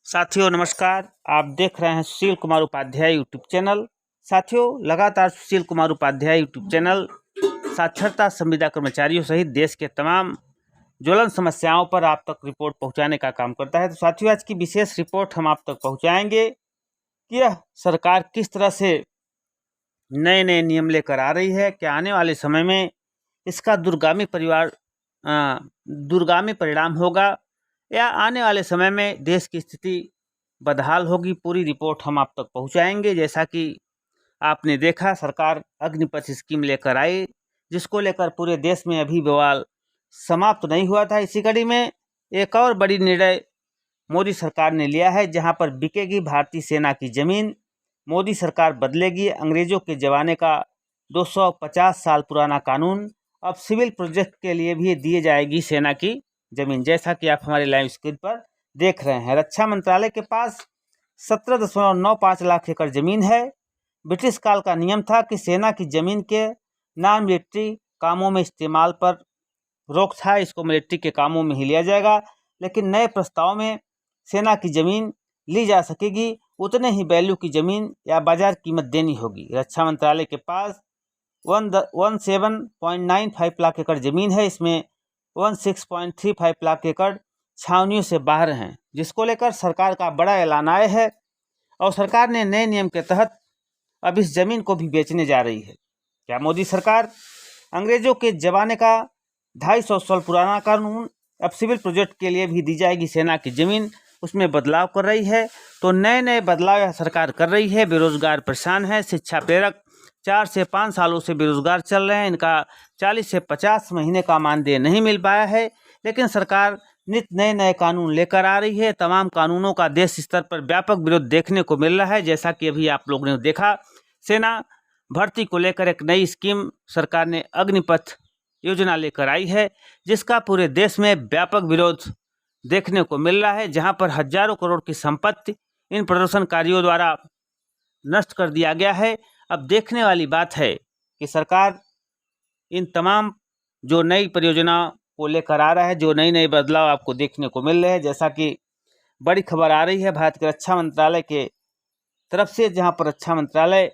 साथियों नमस्कार, आप देख रहे हैं सुशील कुमार उपाध्याय यूट्यूब चैनल। साथियों, लगातार सुशील कुमार उपाध्याय यूट्यूब चैनल साक्षरता संविदा कर्मचारियों सहित देश के तमाम ज्वलन समस्याओं पर आप तक रिपोर्ट पहुंचाने का काम करता है। तो साथियों, आज की विशेष रिपोर्ट हम आप तक पहुंचाएंगे कि यह सरकार किस तरह से नए नए नियम लेकर आ रही है। क्या आने वाले समय में इसका दूरगामी परिणाम होगा या आने वाले समय में देश की स्थिति बदहाल होगी। पूरी रिपोर्ट हम आप तक पहुंचाएंगे। जैसा कि आपने देखा, सरकार अग्निपथ स्कीम लेकर आई, जिसको लेकर पूरे देश में अभी बवाल समाप्त नहीं हुआ था। इसी कड़ी में एक और बड़ी निर्णय मोदी सरकार ने लिया है, जहां पर बिकेगी भारतीय सेना की जमीन। मोदी सरकार बदलेगी अंग्रेजों के जमाने का 250 साल पुराना कानून। अब सिविल प्रोजेक्ट के लिए भी दिए जाएगी सेना की जमीन, जैसा कि आप हमारे लाइव स्क्रीन पर देख रहे हैं। रक्षा मंत्रालय के पास 17.95 लाख एकड़ जमीन है। ब्रिटिश काल का नियम था कि सेना की जमीन के नॉन मिलिट्री कामों में इस्तेमाल पर रोक था, इसको मिलिट्री के कामों में ही लिया जाएगा। लेकिन नए प्रस्ताव में सेना की जमीन ली जा सकेगी, उतने ही वैल्यू की जमीन या बाजार कीमत देनी होगी। रक्षा मंत्रालय के पास 17.95 लाख एकड़ जमीन है। इसमें 16.35 लाख एकड़ छावनियों से बाहर हैं, जिसको लेकर सरकार का बड़ा ऐलान आया है और सरकार ने नए नियम के तहत अब इस जमीन को भी बेचने जा रही है। क्या मोदी सरकार अंग्रेजों के जमाने का 250 साल पुराना कानून अब सिविल प्रोजेक्ट के लिए भी दी जाएगी सेना की जमीन, उसमें बदलाव कर रही है। तो नए नए बदलाव यह सरकार कर रही है। बेरोजगार परेशान है। शिक्षा प्रेरक 4 से 5 सालों से बेरोजगार चल रहे हैं। इनका 40 से 50 महीने का मानदेय नहीं मिल पाया है। लेकिन सरकार नित नए नए कानून लेकर आ रही है। तमाम कानूनों का देश स्तर पर व्यापक विरोध देखने को मिल रहा है। जैसा कि अभी आप लोगों ने देखा, सेना भर्ती को लेकर एक नई स्कीम सरकार ने अग्निपथ योजना लेकर आई है, जिसका पूरे देश में व्यापक विरोध देखने को मिल रहा है। जहां पर हजारों करोड़ की संपत्ति इन प्रदर्शनकारियों द्वारा नष्ट कर दिया गया है। अब देखने वाली बात है कि सरकार इन तमाम जो नई परियोजना को लेकर आ रहा है, जो नई नई बदलाव आपको देखने को मिल रहे हैं। जैसा कि बड़ी खबर आ रही है भारत के रक्षा मंत्रालय के तरफ से, जहां पर रक्षा मंत्रालय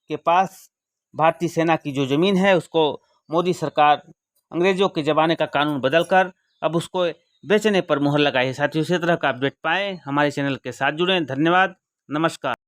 के पास भारतीय सेना की जो जमीन है, उसको मोदी सरकार अंग्रेजों के ज़माने का कानून बदलकर अब उसको बेचने पर मुहर लगाई है। साथियों, इसी तरह का अपडेट पाएँ हमारे चैनल के साथ जुड़ें। धन्यवाद, नमस्कार।